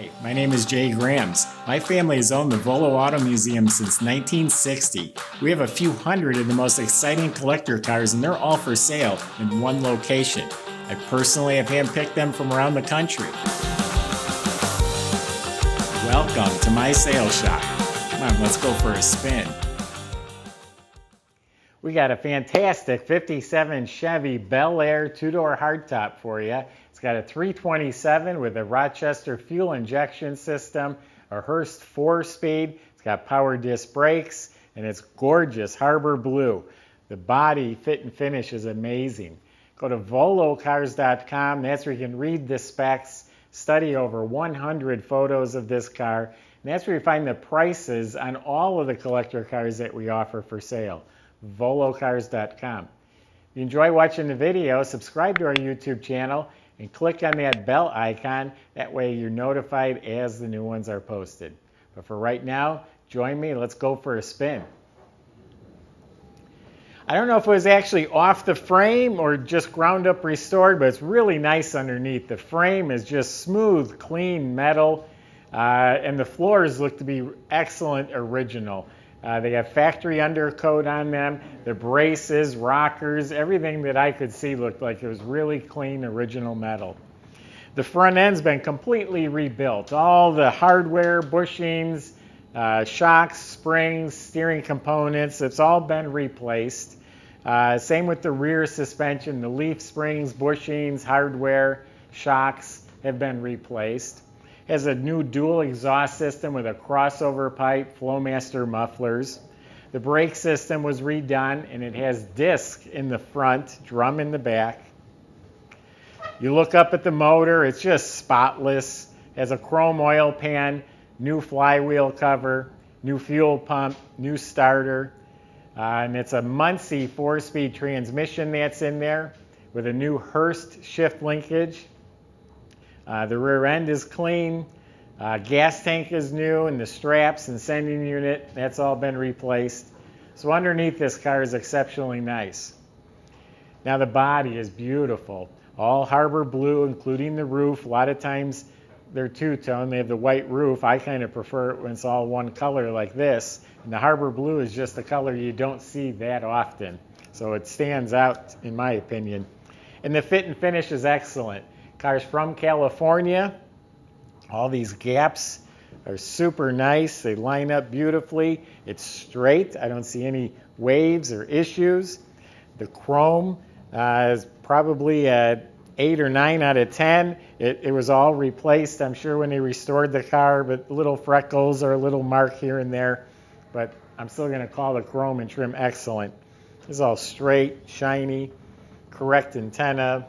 Hi, my name is Jay Grams. My family has owned the Volo Auto Museum since 1960. We have a few hundred of the most exciting collector cars, and they're all for sale in one location. I personally have handpicked them from around the country. Welcome to my sales shop. Come on, let's go for a spin. We got a fantastic 57 Chevy Bel Air two-door hardtop for you. It's got a 327 with a Rochester fuel injection system, a Hurst 4-speed. It's got power disc brakes, and it's gorgeous Harbor blue. The body fit and finish is amazing. Go to volocars.com. That's where you can read the specs, study over 100 photos of this car, and that's where you find the prices on all of the collector cars that we offer for sale. volocars.com. If you enjoy watching the video, subscribe to our YouTube channel and click on that bell icon. That way you're notified as the new ones are posted. But for right now, join me. Let's go for a spin. I don't know if it was actually off the frame or just ground up restored, but it's really nice underneath. The frame is just smooth, clean metal, and the floors look to be excellent original. They have factory undercoat on them, the braces, rockers, everything that I could see looked like it was really clean original metal. The front end's been completely rebuilt. All the hardware, bushings, shocks, springs, steering components, it's all been replaced. Same with the rear suspension, the leaf springs, bushings, hardware, shocks have been replaced. Has a new dual exhaust system with a crossover pipe, Flowmaster mufflers. The brake system was redone, and it has disc in the front, drum in the back. You look up at the motor, it's just spotless. Has a chrome oil pan, new flywheel cover, new fuel pump, new starter. And it's a Muncie 4-speed transmission that's in there with a new Hurst shift linkage. The rear end is clean, gas tank is new, and the straps and sending unit, that's all been replaced. So underneath this car is exceptionally nice. Now the body is beautiful, all Harbor blue, including the roof. A lot of times they're two-tone, they have the white roof. I kind of prefer it when it's all one color like this. And the Harbor blue is just a color you don't see that often. So it stands out in my opinion. And the fit and finish is excellent. Car's from California. All these gaps are super nice. They line up beautifully. It's straight. I don't see any waves or issues. The chrome is probably a 8 or 9 out of 10. It was all replaced, I'm sure, when they restored the car, but little freckles or a little mark here and there. But I'm still going to call the chrome and trim excellent. It's all straight, shiny, correct antenna.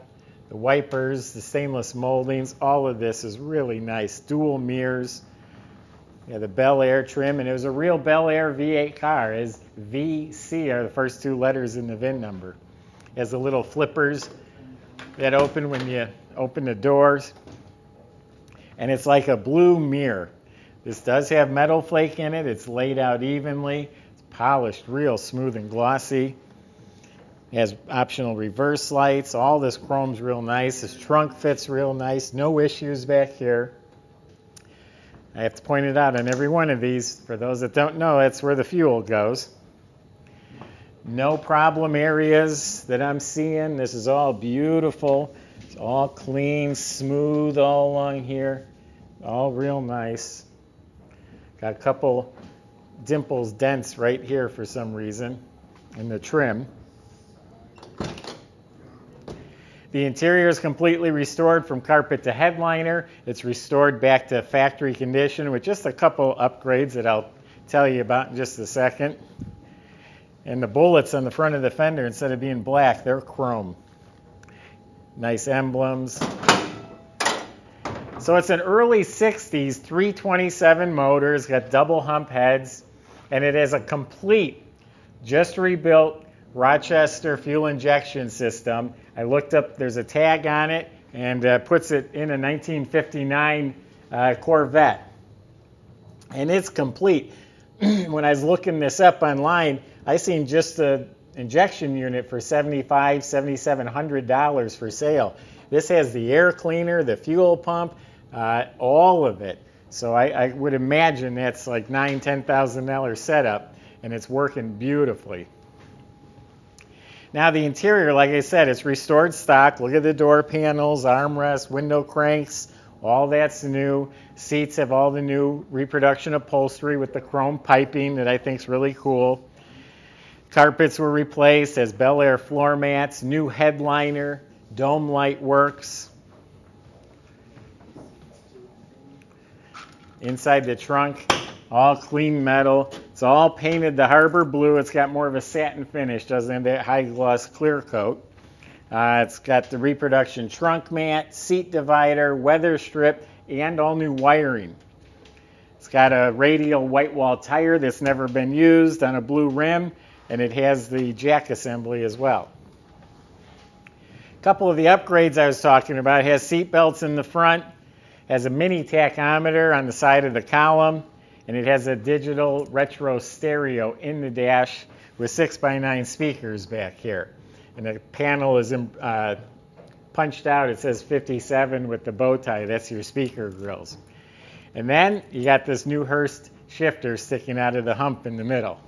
The wipers, the stainless moldings, all of this is really nice. Dual mirrors. Yeah, the Bel Air trim, and it was a real Bel Air V8 car. As VC are the first 2 letters in the VIN number. It has the little flippers that open when you open the doors. And it's like a blue mirror. This does have metal flake in it. It's laid out evenly. It's polished, real smooth and glossy. It has optional reverse lights. All this chrome's real nice. This trunk fits real nice. No issues back here. I have to point it out on every one of these. For those that don't know, that's where the fuel goes. No problem areas that I'm seeing. This is all beautiful. It's all clean, smooth all along here. All real nice. Got a couple dimples, dents right here for some reason in the trim. The interior is completely restored from carpet to headliner. It's restored back to factory condition with just a couple upgrades that I'll tell you about in just a second. And the bullets on the front of the fender, instead of being black, they're chrome. Nice emblems. So it's an early 60s 327 motor. It's got double hump heads, and it has a complete, just rebuilt Rochester fuel injection system. I looked up, there's a tag on it, and puts it in a 1959 Corvette. And it's complete. When I was looking this up online, I seen just the injection unit for $7,500, $7,700 for sale. This has the air cleaner, the fuel pump, all of it. So I would imagine that's like $9,000, $10,000 setup, and it's working beautifully. Now the interior, like I said, it's restored stock. Look at the door panels, armrests, window cranks, all that's new. Seats have all the new reproduction upholstery with the chrome piping that I think is really cool. Carpets were replaced, has Bel Air floor mats, new headliner, dome light works. Inside the trunk, all clean metal. It's all painted the Harbor blue. It's got more of a satin finish, doesn't have that high gloss clear coat. It's got the reproduction trunk mat, seat divider, weather strip, and all new wiring. It's got a radial white wall tire that's never been used on a blue rim, and it has the jack assembly as well. A couple of the upgrades I was talking about. It has seat belts in the front, has a mini tachometer on the side of the column, and it has a digital retro stereo in the dash with 6x9 speakers back here. And the panel is punched out. It says 57 with the bow tie. That's your speaker grills. And then you got this new Hurst shifter sticking out of the hump in the middle.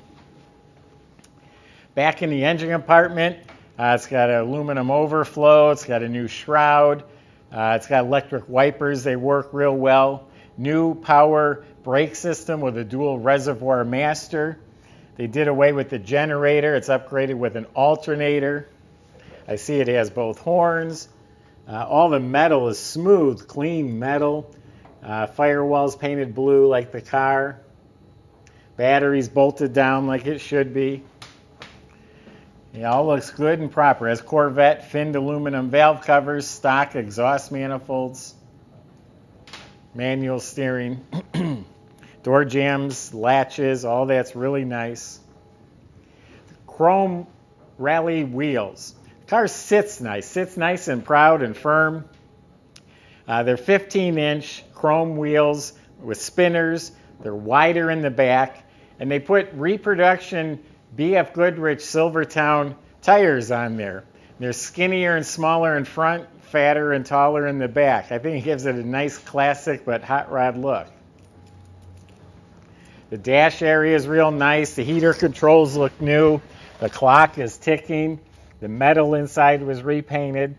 Back in the engine compartment, it's got an aluminum overflow. It's got a new shroud. It's got electric wipers. They work real well. New power brake system with a dual reservoir master. They did away with the generator. It's upgraded with an alternator. I see it has both horns. All the metal is smooth, clean metal. Firewalls painted blue like the car. Batteries bolted down like it should be. It all looks good and proper. It has Corvette finned aluminum valve covers, stock exhaust manifolds, manual steering, door jambs, latches, all that's really nice. Chrome rally wheels. The car sits nice and proud and firm. They're 15-inch chrome wheels with spinners. They're wider in the back, and they put reproduction BF Goodrich Silvertown tires on there. They're skinnier and smaller in front, fatter and taller in the back. I think it gives it a nice classic but hot rod look. The dash area is real nice. The heater controls look new. The clock is ticking. The metal inside was repainted.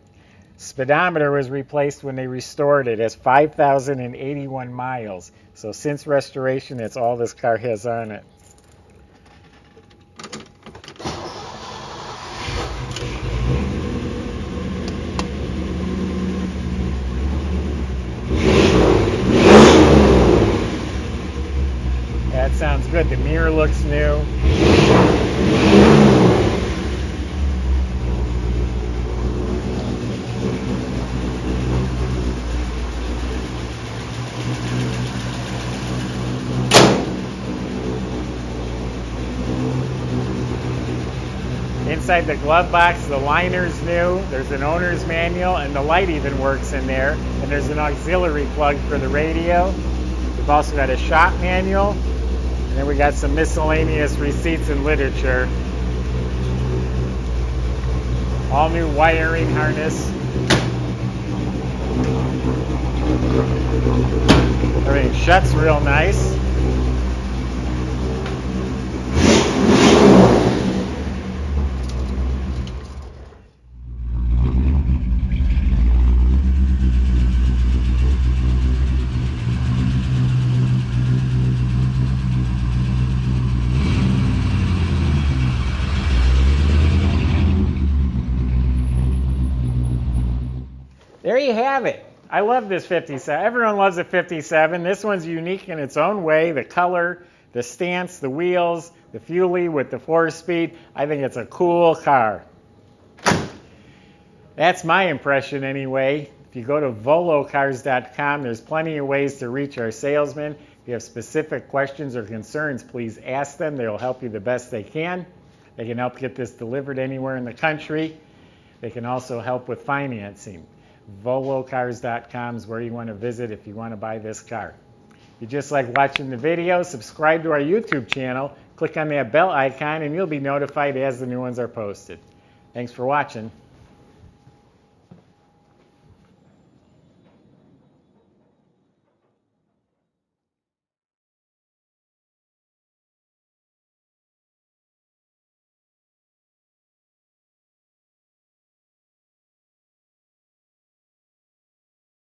Speedometer was replaced when they restored it. It has 5,081 miles. So since restoration, that's all this car has on it. That sounds good. The mirror looks new. Inside the glove box, the liner's new. There's an owner's manual, and the light even works in there. And there's an auxiliary plug for the radio. We've also got a shop manual. And then we got some miscellaneous receipts and literature. All new wiring harness. Everything shuts real nice. There you have it. I love this 57. Everyone loves a 57. This one's unique in its own way. The color, the stance, the wheels, the fuelie with the 4-speed. I think it's a cool car. That's my impression anyway. If you go to volocars.com, there's plenty of ways to reach our salesmen. If you have specific questions or concerns, please ask them. They'll help you the best they can. They can help get this delivered anywhere in the country. They can also help with financing. Volocars.com is where you want to visit if you want to buy this car. If you just like watching the video, subscribe to our YouTube channel, click on that bell icon, and you'll be notified as the new ones are posted. Thanks for watching.